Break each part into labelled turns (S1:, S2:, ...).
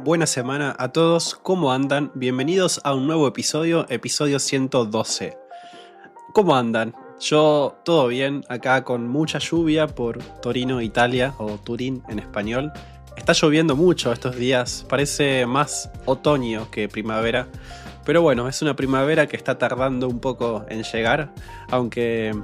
S1: Buena semana a todos, ¿cómo andan? Bienvenidos a un nuevo episodio 112. ¿Cómo andan? Yo todo bien, acá con mucha lluvia por Torino, Italia, o Turín en español. Está lloviendo mucho estos días, parece más otoño que primavera. Pero bueno, es una primavera que está tardando un poco en llegar, aunque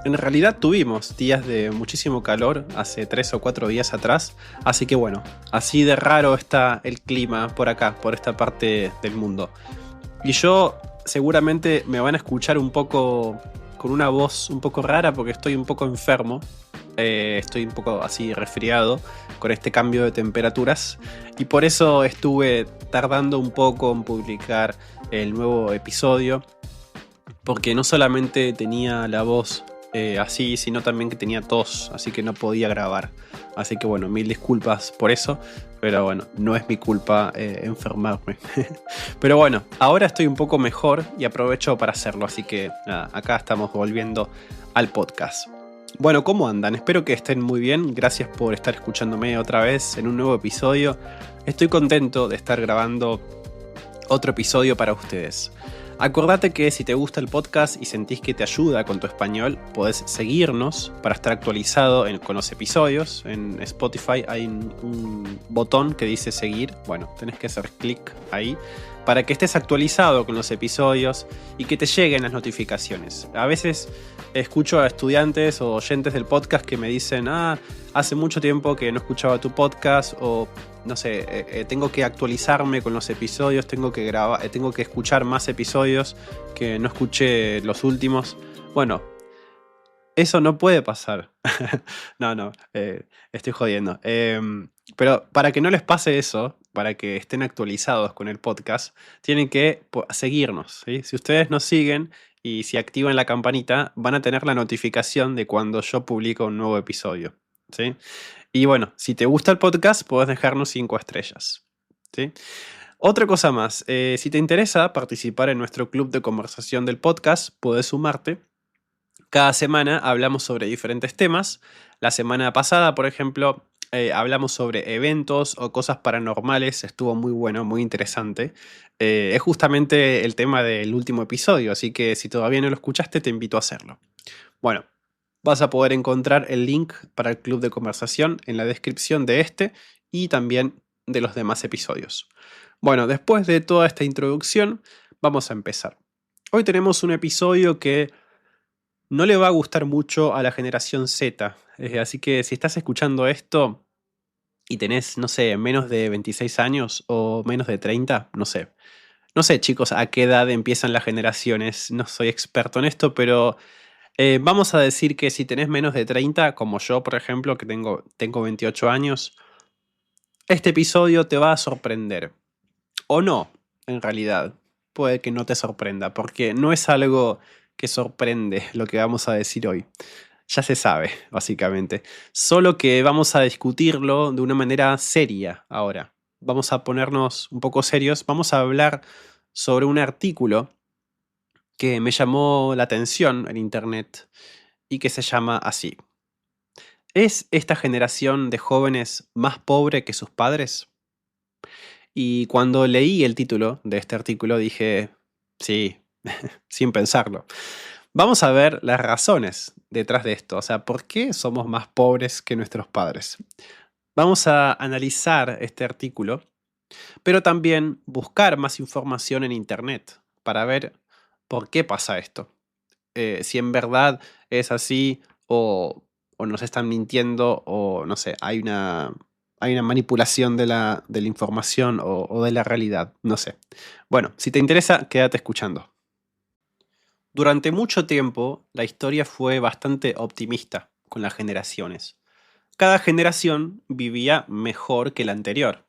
S1: en realidad tuvimos días de muchísimo calor hace 3 o 4 días atrás. Así que bueno, así de raro está el clima por acá, por esta parte del mundo. Y yo seguramente me van a escuchar un poco con una voz un poco rara porque estoy un poco enfermo. Estoy un poco así resfriado con este cambio de temperaturas. Y por eso estuve tardando un poco en publicar el nuevo episodio. Porque no solamente tenía la voz así, sino también que tenía tos. Así que no podía grabar. Así que bueno, mil disculpas por eso. Pero bueno, no es mi culpa enfermarme. Pero bueno, ahora estoy un poco mejor y aprovecho para hacerlo. Así que nada, acá estamos volviendo al podcast. Bueno, ¿cómo andan? Espero que estén muy bien. Gracias por estar escuchándome otra vez en un nuevo episodio. Estoy contento de estar grabando otro episodio para ustedes. Acordate que si te gusta el podcast y sentís que te ayuda con tu español, podés seguirnos para estar actualizado con los episodios. En Spotify hay un botón que dice seguir. Bueno, tenés que hacer clic ahí para que estés actualizado con los episodios y que te lleguen las notificaciones. A veces escucho a estudiantes o oyentes del podcast que me dicen, hace mucho tiempo que no escuchaba tu podcast, o no sé, tengo que actualizarme con los episodios, tengo que escuchar más episodios que no escuché los últimos. Bueno, eso no puede pasar. No, estoy jodiendo. Pero para que no les pase eso, para que estén actualizados con el podcast, tienen que seguirnos, ¿sí? Si ustedes nos siguen y si activan la campanita, van a tener la notificación de cuando yo publico un nuevo episodio, ¿sí? Y bueno, si te gusta el podcast, puedes dejarnos 5 estrellas, ¿sí? Otra cosa más, si te interesa participar en nuestro club de conversación del podcast, puedes sumarte. Cada semana hablamos sobre diferentes temas. La semana pasada, por ejemplo, hablamos sobre eventos o cosas paranormales. Estuvo muy bueno, muy interesante. Es justamente el tema del último episodio, así que si todavía no lo escuchaste, te invito a hacerlo. Bueno, vas a poder encontrar el link para el club de conversación en la descripción de este y también de los demás episodios. Bueno, después de toda esta introducción, vamos a empezar. Hoy tenemos un episodio que no le va a gustar mucho a la generación Z. Así que si estás escuchando esto y tenés, no sé, menos de 26 años o menos de 30, no sé. No sé, chicos, a qué edad empiezan las generaciones. No soy experto en esto, pero vamos a decir que si tenés menos de 30, como yo, por ejemplo, que tengo 28 años, este episodio te va a sorprender. O no, en realidad. Puede que no te sorprenda, porque no es algo que sorprende lo que vamos a decir hoy. Ya se sabe, básicamente. Solo que vamos a discutirlo de una manera seria ahora. Vamos a ponernos un poco serios. Vamos a hablar sobre un artículo que me llamó la atención en internet y que se llama así. ¿Es esta generación de jóvenes más pobre que sus padres? Y cuando leí el título de este artículo dije, sí, sin pensarlo. Vamos a ver las razones detrás de esto, o sea, ¿por qué somos más pobres que nuestros padres? Vamos a analizar este artículo, pero también buscar más información en internet para ver por qué pasa esto. Si en verdad es así o nos están mintiendo o no sé, hay una manipulación de la información o de la realidad, no sé. Bueno, si te interesa, quédate escuchando. Durante mucho tiempo, la historia fue bastante optimista con las generaciones. Cada generación vivía mejor que la anterior.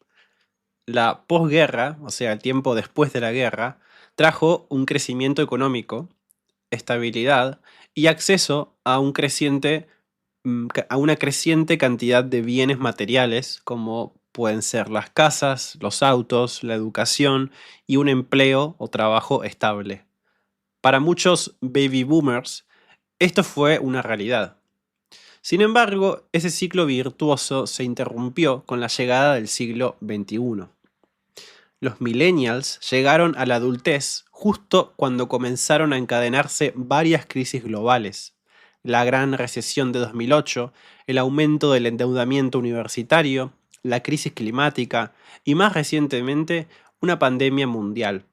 S1: La posguerra, o sea, el tiempo después de la guerra, trajo un crecimiento económico, estabilidad y acceso a una creciente cantidad de bienes materiales como pueden ser las casas, los autos, la educación y un empleo o trabajo estable. Para muchos baby boomers, esto fue una realidad. Sin embargo, ese ciclo virtuoso se interrumpió con la llegada del siglo XXI. Los millennials llegaron a la adultez justo cuando comenzaron a encadenarse varias crisis globales. La gran recesión de 2008, el aumento del endeudamiento universitario, la crisis climática y más recientemente una pandemia mundial.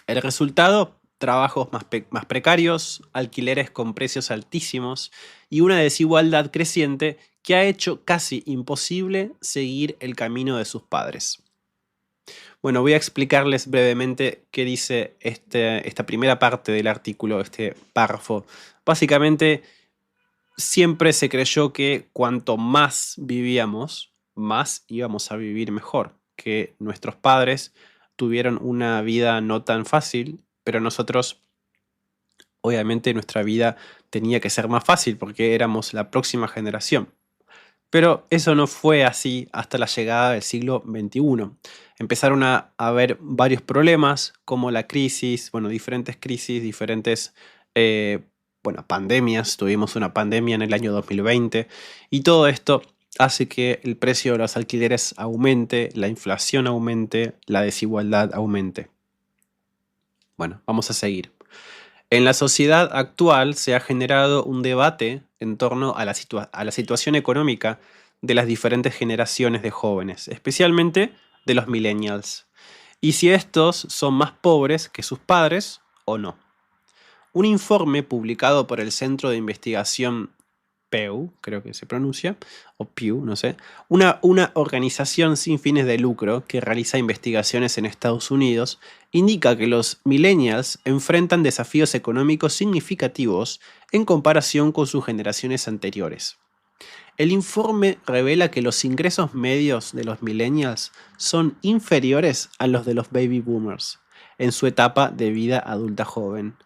S1: El resultado, trabajos más precarios, alquileres con precios altísimos y una desigualdad creciente que ha hecho casi imposible seguir el camino de sus padres. Bueno, voy a explicarles brevemente qué dice esta primera parte del artículo, este párrafo. Básicamente, siempre se creyó que cuanto más vivíamos, más íbamos a vivir mejor, que nuestros padres tuvieron una vida no tan fácil, pero nosotros, obviamente, nuestra vida tenía que ser más fácil porque éramos la próxima generación. Pero eso no fue así hasta la llegada del siglo XXI. Empezaron a haber varios problemas, como la crisis, diferentes crisis, diferentes pandemias. Tuvimos una pandemia en el año 2020 y todo esto hace que el precio de los alquileres aumente, la inflación aumente, la desigualdad aumente. Bueno, vamos a seguir. En la sociedad actual se ha generado un debate en torno a la situación económica de las diferentes generaciones de jóvenes, especialmente de los millennials, y si estos son más pobres que sus padres o no. Un informe publicado por el Centro de Investigación Pew, creo que se pronuncia, o Pew, no sé, una organización sin fines de lucro que realiza investigaciones en Estados Unidos, indica que los millennials enfrentan desafíos económicos significativos en comparación con sus generaciones anteriores. El informe revela que los ingresos medios de los millennials son inferiores a los de los baby boomers en su etapa de vida adulta joven.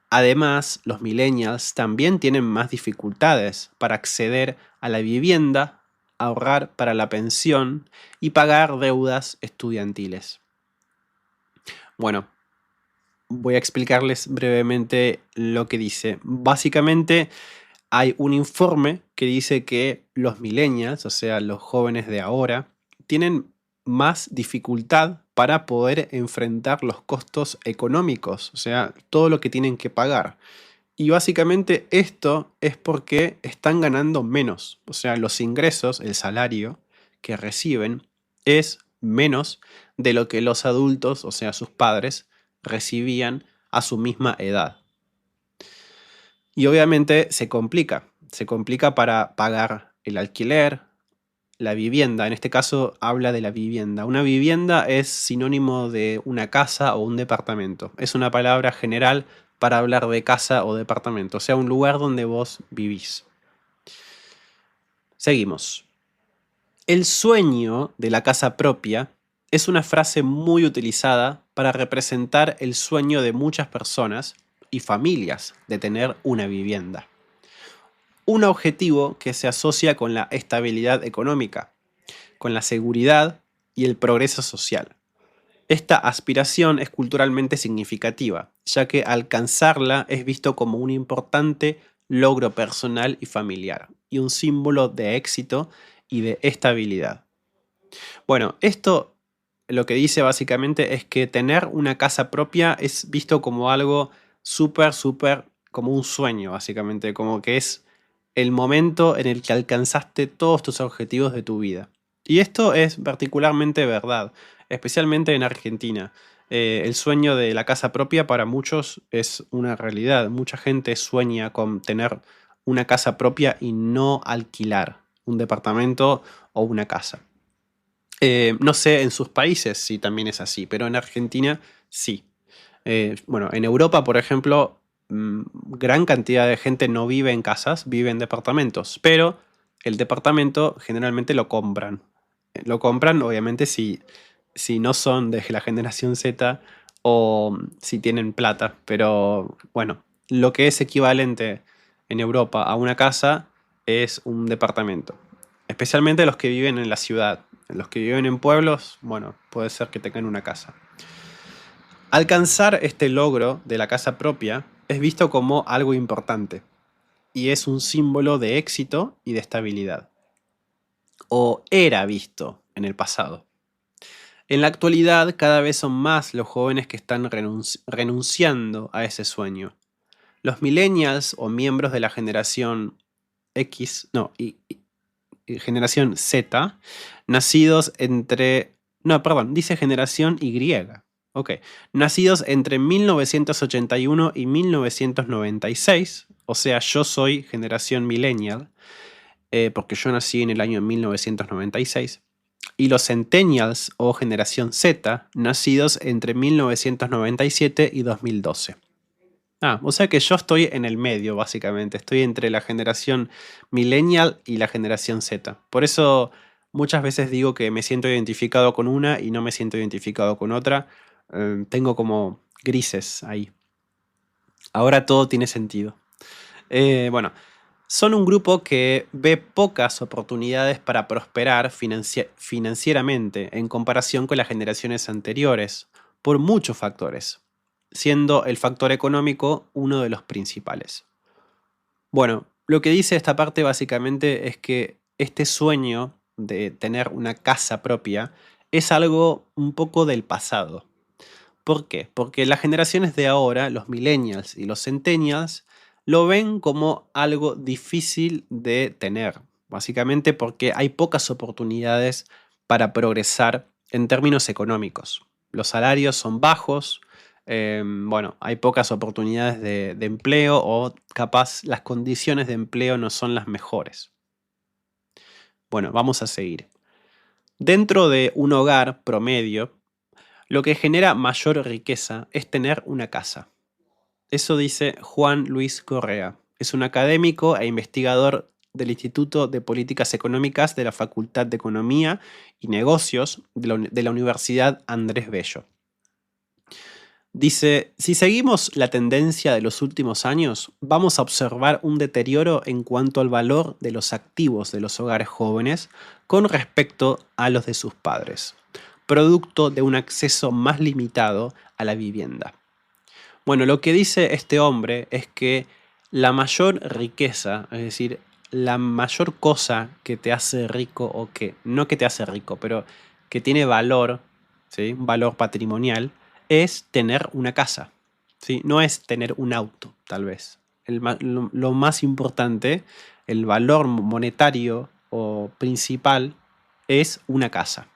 S1: Además, los millennials también tienen más dificultades para acceder a la vivienda, ahorrar para la pensión y pagar deudas estudiantiles. Bueno, voy a explicarles brevemente lo que dice. Básicamente, hay un informe que dice que los millennials, o sea, los jóvenes de ahora, tienen más dificultad para poder enfrentar los costos económicos, o sea, todo lo que tienen que pagar. Y básicamente esto es porque están ganando menos, o sea, los ingresos, el salario que reciben es menos de lo que los adultos, o sea, sus padres, recibían a su misma edad. Y obviamente se complica para pagar el alquiler, la vivienda. En este caso habla de la vivienda. Una vivienda es sinónimo de una casa o un departamento. Es una palabra general para hablar de casa o departamento, o sea, un lugar donde vos vivís. Seguimos. El sueño de la casa propia es una frase muy utilizada para representar el sueño de muchas personas y familias de tener una vivienda. Un objetivo que se asocia con la estabilidad económica, con la seguridad y el progreso social. Esta aspiración es culturalmente significativa, ya que alcanzarla es visto como un importante logro personal y familiar, y un símbolo de éxito y de estabilidad. Bueno, esto lo que dice básicamente es que tener una casa propia es visto como algo súper, como un sueño, básicamente, como que es el momento en el que alcanzaste todos tus objetivos de tu vida. Y esto es particularmente verdad, especialmente en Argentina. El sueño de la casa propia para muchos es una realidad. Mucha gente sueña con tener una casa propia y no alquilar un departamento o una casa. No sé en sus países si también es así, pero en Argentina sí. En Europa, por ejemplo, gran cantidad de gente no vive en casas, vive en departamentos, pero el departamento generalmente lo compran. Lo compran, obviamente, si no son de la generación Z o si tienen plata, pero bueno, lo que es equivalente en Europa a una casa es un departamento. Especialmente los que viven en la ciudad. Los que viven en pueblos, bueno, puede ser que tengan una casa. Alcanzar este logro de la casa propia es visto como algo importante y es un símbolo de éxito y de estabilidad. O era visto en el pasado. En la actualidad, cada vez son más los jóvenes que están renunciando a ese sueño. Los millennials o miembros de la generación X, no, y generación Z, nacidos entre... No, perdón, dice generación Y. Ok, nacidos entre 1981 y 1996, o sea, yo soy generación millennial, porque yo nací en el año 1996, y los centennials o generación Z, nacidos entre 1997 y 2012. O sea que yo estoy en el medio, básicamente. Estoy entre la generación millennial y la generación Z. Por eso muchas veces digo que me siento identificado con una y no me siento identificado con otra. Tengo como grises ahí. Ahora todo tiene sentido. Bueno, son un grupo que ve pocas oportunidades para prosperar financieramente en comparación con las generaciones anteriores, por muchos factores, siendo el factor económico uno de los principales. Bueno, lo que dice esta parte básicamente es que este sueño de tener una casa propia es algo un poco del pasado. ¿Por qué? Porque las generaciones de ahora, los millennials y los centennials, lo ven como algo difícil de tener, básicamente porque hay pocas oportunidades para progresar en términos económicos. Los salarios son bajos, bueno, hay pocas oportunidades de empleo o capaz las condiciones de empleo no son las mejores. Bueno, vamos a seguir. Dentro de un hogar promedio, lo que genera mayor riqueza es tener una casa. Eso dice Juan Luis Correa. Es un académico e investigador del Instituto de Políticas Económicas de la Facultad de Economía y Negocios de la Universidad Andrés Bello. Dice, si seguimos la tendencia de los últimos años, vamos a observar un deterioro en cuanto al valor de los activos de los hogares jóvenes con respecto a los de sus padres, producto de un acceso más limitado a la vivienda. Bueno, lo que dice este hombre es que la mayor riqueza, es decir, la mayor cosa que te hace rico o que, no que te hace rico, pero que tiene valor, ¿sí? Un valor patrimonial, es tener una casa, ¿sí? No es tener un auto, tal vez. Lo más importante, el valor monetario o principal es una casa.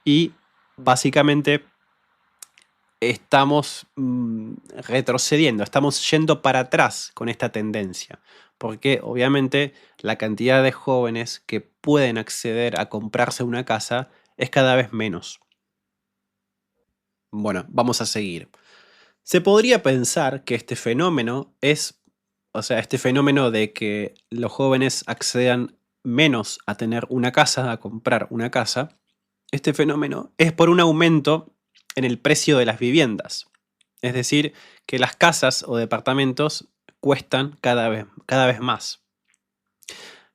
S1: Y básicamente estamos retrocediendo, estamos yendo para atrás con esta tendencia, porque obviamente la cantidad de jóvenes que pueden acceder a comprarse una casa es cada vez menos. Bueno, vamos a seguir. Se podría pensar que este fenómeno es, o sea, este fenómeno de que los jóvenes accedan menos a tener una casa, a comprar una casa, este fenómeno es por un aumento en el precio de las viviendas. Es decir, que las casas o departamentos cuestan cada vez más.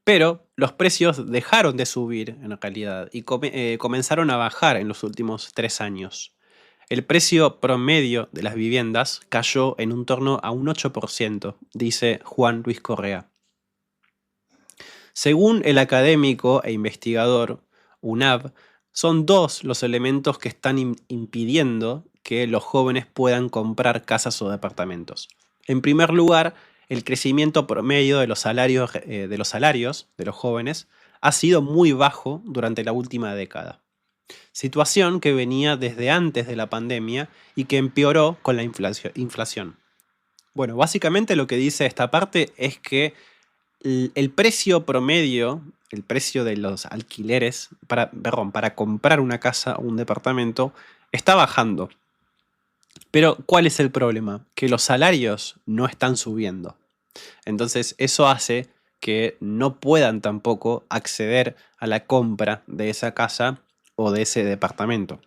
S1: Pero los precios dejaron de subir en realidad y comenzaron a bajar en los últimos 3 años. El precio promedio de las viviendas cayó en un torno a un 8%, dice Juan Luis Correa. Según el académico e investigador UNAV, son dos los elementos que están impidiendo que los jóvenes puedan comprar casas o departamentos. En primer lugar, el crecimiento promedio de los salarios de los jóvenes ha sido muy bajo durante la última década. Situación que venía desde antes de la pandemia y que empeoró con la inflación. Bueno, básicamente lo que dice esta parte es que el precio promedio, el precio de los alquileres, para comprar una casa o un departamento, está bajando. Pero, ¿cuál es el problema? Que los salarios no están subiendo. Entonces, eso hace que no puedan tampoco acceder a la compra de esa casa o de ese departamento.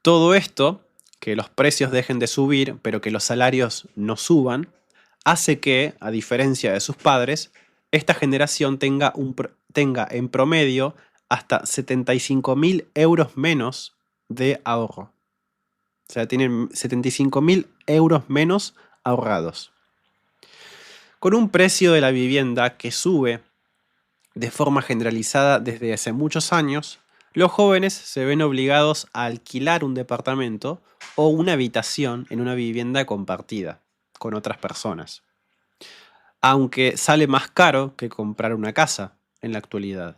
S1: Todo esto, que los precios dejen de subir, pero que los salarios no suban, hace que, a diferencia de sus padres, esta generación tenga en promedio hasta 75.000 euros menos de ahorro. O sea, tienen 75.000 euros menos ahorrados. Con un precio de la vivienda que sube de forma generalizada desde hace muchos años, los jóvenes se ven obligados a alquilar un departamento o una habitación en una vivienda compartida con otras personas, aunque sale más caro que comprar una casa en la actualidad.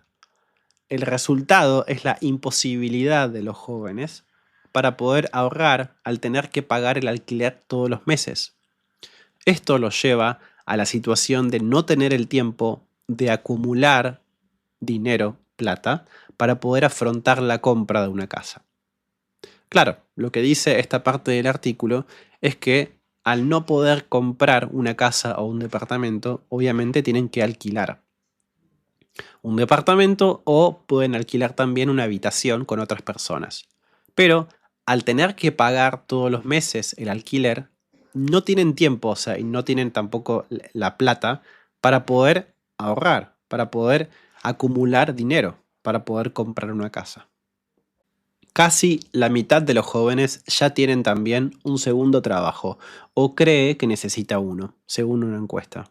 S1: El resultado es la imposibilidad de los jóvenes para poder ahorrar al tener que pagar el alquiler todos los meses. Esto los lleva a la situación de no tener el tiempo de acumular dinero, plata, para poder afrontar la compra de una casa. Claro, lo que dice esta parte del artículo es que al no poder comprar una casa o un departamento, obviamente tienen que alquilar un departamento o pueden alquilar también una habitación con otras personas. Pero al tener que pagar todos los meses el alquiler, no tienen tiempo, o sea, y no tienen tampoco la plata para poder ahorrar, para poder acumular dinero, para poder comprar una casa. Casi la mitad de los jóvenes ya tienen también un segundo trabajo o cree que necesita uno, según una encuesta.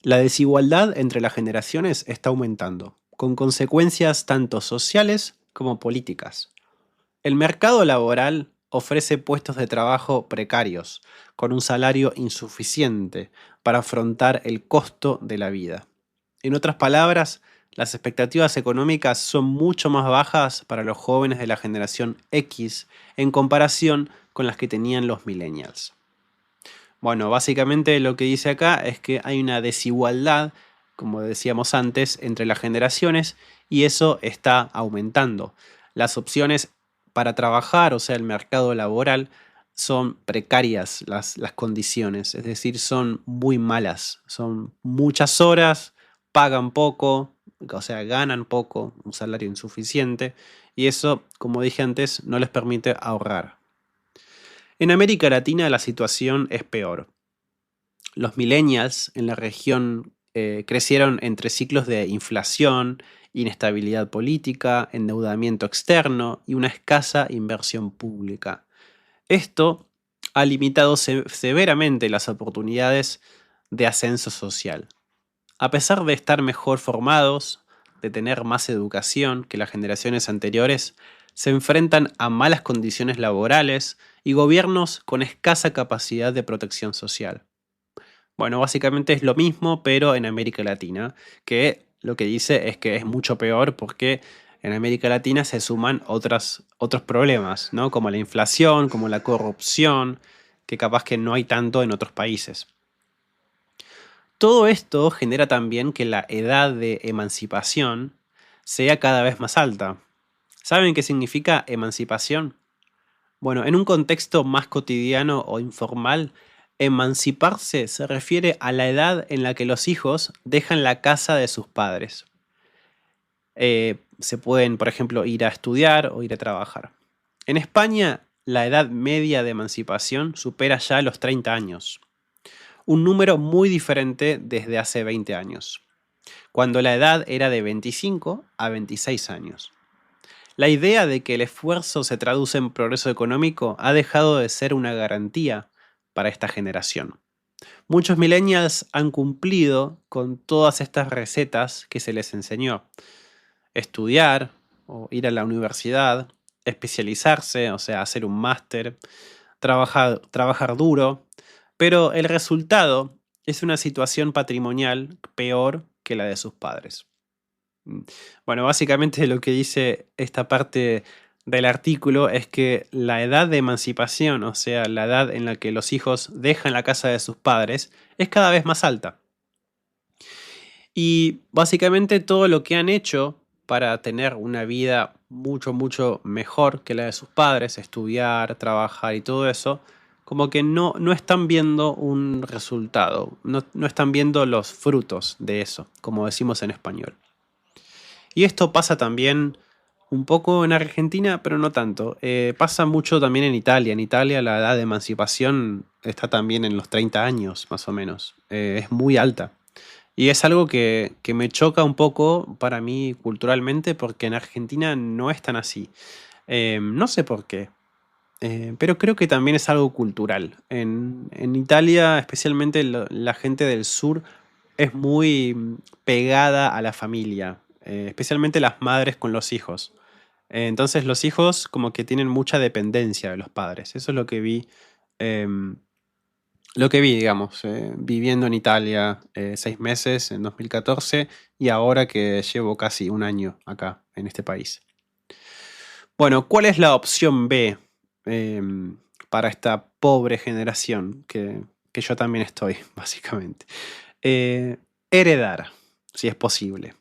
S1: La desigualdad entre las generaciones está aumentando, con consecuencias tanto sociales como políticas. El mercado laboral ofrece puestos de trabajo precarios, con un salario insuficiente para afrontar el costo de la vida. En otras palabras, las expectativas económicas son mucho más bajas para los jóvenes de la generación X en comparación con las que tenían los millennials. Bueno, básicamente lo que dice acá es que hay una desigualdad, como decíamos antes, entre las generaciones y eso está aumentando. Las opciones para trabajar, o sea, el mercado laboral, son precarias las condiciones, es decir, son muy malas, son muchas horas, pagan poco, o sea, ganan poco, un salario insuficiente y eso, como dije antes, no les permite ahorrar. En América Latina la situación es peor. Los millennials en la región crecieron entre ciclos de inflación, inestabilidad política, endeudamiento externo y una escasa inversión pública. Esto ha limitado severamente las oportunidades de ascenso social. A pesar de estar mejor formados, de tener más educación que las generaciones anteriores, se enfrentan a malas condiciones laborales y gobiernos con escasa capacidad de protección social. Bueno, básicamente es lo mismo, pero en América Latina, que lo que dice es que es mucho peor porque en América Latina se suman otros problemas, ¿no? Como la inflación, como la corrupción, que capaz que no hay tanto en otros países. Todo esto genera también que la edad de emancipación sea cada vez más alta. ¿Saben qué significa emancipación? Bueno, en un contexto más cotidiano o informal, emanciparse se refiere a la edad en la que los hijos dejan la casa de sus padres. Se pueden, por ejemplo, ir a estudiar o ir a trabajar. En España, la edad media de emancipación supera ya los 30 años, un número muy diferente desde hace 20 años, cuando la edad era de 25 a 26 años. La idea de que el esfuerzo se traduce en progreso económico ha dejado de ser una garantía para esta generación. Muchos millennials han cumplido con todas estas recetas que se les enseñó. Estudiar o ir a la universidad, especializarse, o sea, hacer un máster, trabajar duro, pero el resultado es una situación patrimonial peor que la de sus padres. Bueno, básicamente lo que dice esta parte del artículo es que la edad de emancipación, o sea, la edad en la que los hijos dejan la casa de sus padres, es cada vez más alta. Y básicamente todo lo que han hecho para tener una vida mucho, mucho mejor que la de sus padres, estudiar, trabajar y todo eso, como que no están viendo un resultado, no están viendo los frutos de eso, como decimos en español. Y esto pasa también un poco en Argentina, pero no tanto. Pasa mucho también en Italia. En Italia la edad de emancipación está también en los 30 años, más o menos. Es muy alta. Y es algo que me choca un poco para mí culturalmente porque en Argentina no es tan así. No sé por qué, pero creo que también es algo cultural. En Italia, especialmente la gente del sur, es muy pegada a la familia, especialmente las madres con los hijos. Entonces los hijos como que tienen mucha dependencia de los padres. Eso es lo que vi. em, lo que vi, digamos, viviendo en Italia 6 meses en 2014 y ahora que llevo casi un año acá en este país. Bueno, ¿cuál es la opción B para esta pobre generación que yo también estoy, básicamente? Eh, Heredar, si es posible.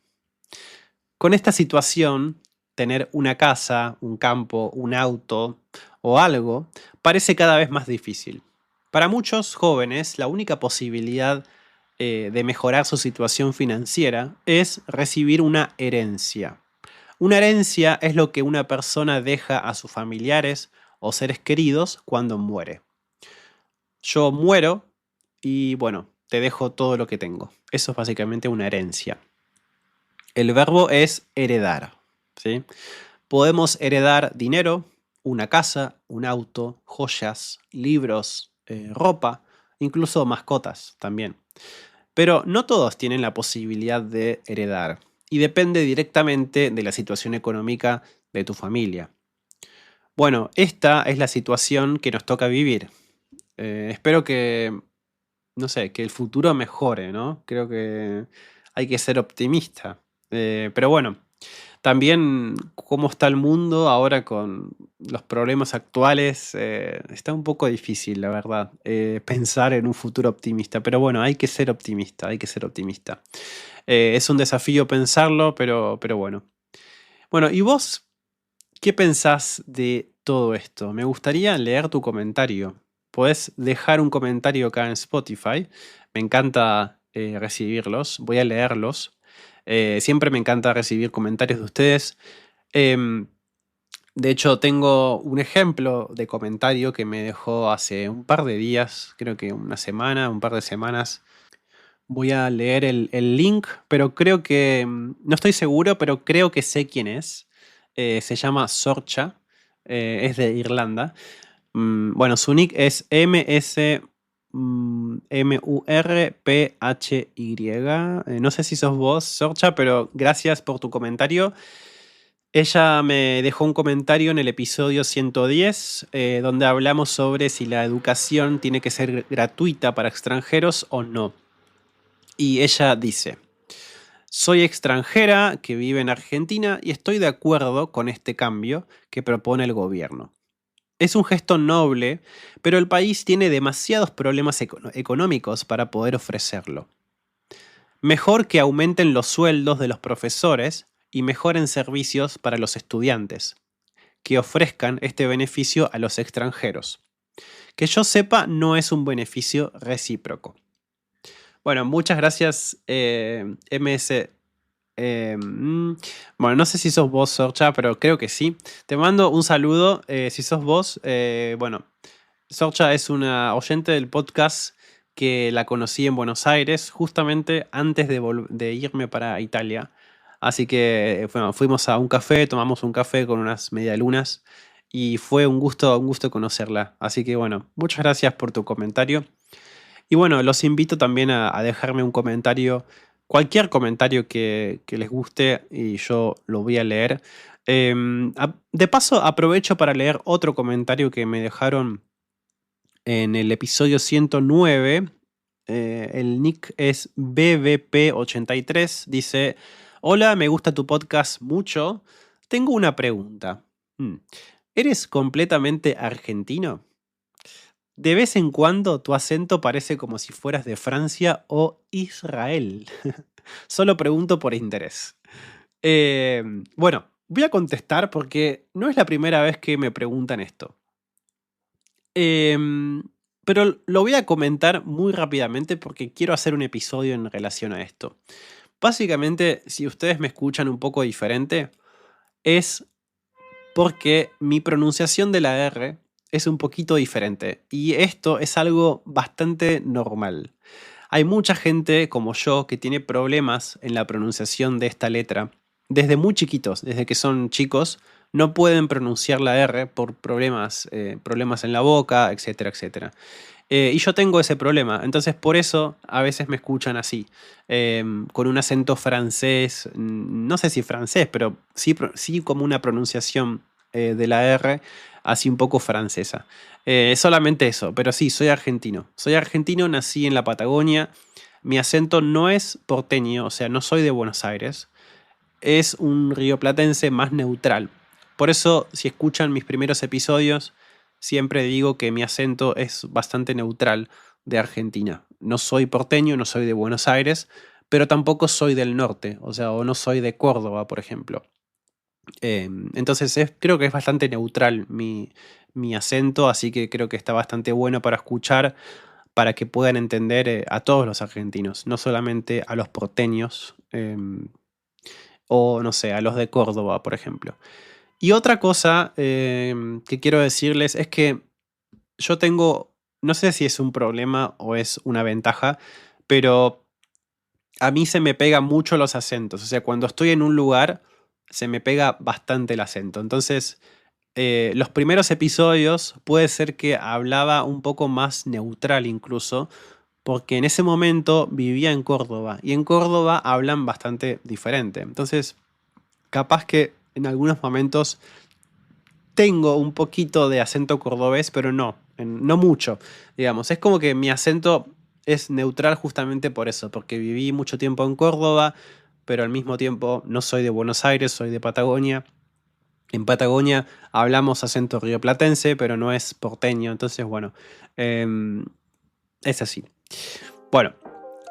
S1: Con esta situación, tener una casa, un campo, un auto o algo parece cada vez más difícil. Para muchos jóvenes, la única posibilidad de mejorar su situación financiera es recibir una herencia. Una herencia es lo que una persona deja a sus familiares o seres queridos cuando muere. Yo muero y bueno, te dejo todo lo que tengo. Eso es básicamente una herencia. El verbo es heredar, ¿sí? Podemos heredar dinero, una casa, un auto, joyas, libros, ropa, incluso mascotas también. Pero no todos tienen la posibilidad de heredar y depende directamente de la situación económica de tu familia. Bueno, esta es la situación que nos toca vivir. Espero que, no sé, que el futuro mejore, ¿no? Creo que hay que ser optimista. Pero bueno, también cómo está el mundo ahora con los problemas actuales, está un poco difícil, la verdad, pensar en un futuro optimista. Pero bueno, hay que ser optimista, hay que ser optimista. Es un desafío pensarlo, pero bueno. Bueno, ¿y vos qué pensás de todo esto? Me gustaría leer tu comentario. Podés dejar un comentario acá en Spotify. Me encanta recibirlos. Voy a leerlos. Siempre me encanta recibir comentarios de ustedes. Em, de hecho, tengo un ejemplo de comentario que me dejó hace un par de días, creo que una semana, un par de semanas. Voy a leer el link, pero creo que, no estoy seguro, pero creo que sé quién es. Se llama Sorcha, es de Irlanda. Bueno, su nick es MSMURPHY. No sé si sos vos, Sorcha, pero gracias por tu comentario. Ella me dejó un comentario en el episodio 110, donde hablamos sobre si la educación tiene que ser gratuita para extranjeros o no. Y ella dice: soy extranjera que vive en Argentina y estoy de acuerdo con este cambio que propone el gobierno. Es un gesto noble, pero el país tiene demasiados problemas económicos para poder ofrecerlo. Mejor que aumenten los sueldos de los profesores y mejoren servicios para los estudiantes, que ofrezcan este beneficio a los extranjeros. Que yo sepa, no es un beneficio recíproco. Bueno, muchas gracias, MS. Bueno, no sé si sos vos, Sorcha, pero creo que sí. Te mando un saludo. Si sos vos, bueno, Sorcha es una oyente del podcast que la conocí en Buenos Aires justamente antes de irme para Italia. Así que, bueno, fuimos a un café, tomamos un café con unas medialunas y fue un gusto conocerla. Así que, bueno, muchas gracias por tu comentario. Y bueno, los invito también a dejarme un comentario, cualquier comentario que les guste y yo lo voy a leer. De paso, aprovecho para leer otro comentario que me dejaron en el episodio 109. El nick es BBP83. Dice: hola, me gusta tu podcast mucho. Tengo una pregunta. ¿Eres completamente argentino? De vez en cuando tu acento parece como si fueras de Francia o Israel. Solo pregunto por interés. Bueno, voy a contestar porque no es la primera vez que me preguntan esto. Pero lo voy a comentar muy rápidamente porque quiero hacer un episodio en relación a esto. Básicamente, si ustedes me escuchan un poco diferente, es porque mi pronunciación de la R es un poquito diferente y esto es algo bastante normal. Hay mucha gente como yo que tiene problemas en la pronunciación de esta letra. Desde muy chiquitos, desde que son chicos, no pueden pronunciar la R por problemas en la boca, etcétera, etcétera. Y yo tengo ese problema, entonces por eso a veces me escuchan así, con un acento francés, no sé si francés, pero sí, sí como una pronunciación de la R, así un poco francesa. Solamente eso, pero sí, soy argentino. Soy argentino, nací en la Patagonia. Mi acento no es porteño, o sea, no soy de Buenos Aires. Es un rioplatense más neutral. Por eso, si escuchan mis primeros episodios, siempre digo que mi acento es bastante neutral de Argentina. No soy porteño, no soy de Buenos Aires, pero tampoco soy del norte, o sea, o no soy de Córdoba, por ejemplo. Entonces creo que es bastante neutral mi acento, así que creo que está bastante bueno para escuchar, para que puedan entender a todos los argentinos, no solamente a los porteños, o no sé, a los de Córdoba, por ejemplo. Y otra cosa que quiero decirles es que yo tengo, no sé si es un problema o es una ventaja, pero a mí se me pegan mucho los acentos. O sea, cuando estoy en un lugar, se me pega bastante el acento. Entonces, los primeros episodios puede ser que hablaba un poco más neutral incluso, porque en ese momento vivía en Córdoba y en Córdoba hablan bastante diferente. Entonces, capaz que en algunos momentos tengo un poquito de acento cordobés, pero no, no mucho, digamos. Es como que mi acento es neutral justamente por eso, porque viví mucho tiempo en Córdoba, pero al mismo tiempo no soy de Buenos Aires, soy de Patagonia. En Patagonia hablamos acento rioplatense, pero no es porteño, entonces bueno, es así. Bueno,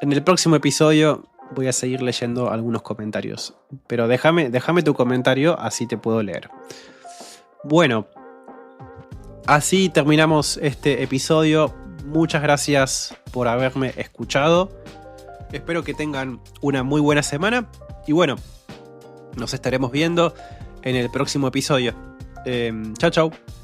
S1: en el próximo episodio voy a seguir leyendo algunos comentarios, pero déjame tu comentario, así te puedo leer. Bueno, así terminamos este episodio. Muchas gracias por haberme escuchado. Espero que tengan una muy buena semana. Y bueno, nos estaremos viendo en el próximo episodio. Chao, chao.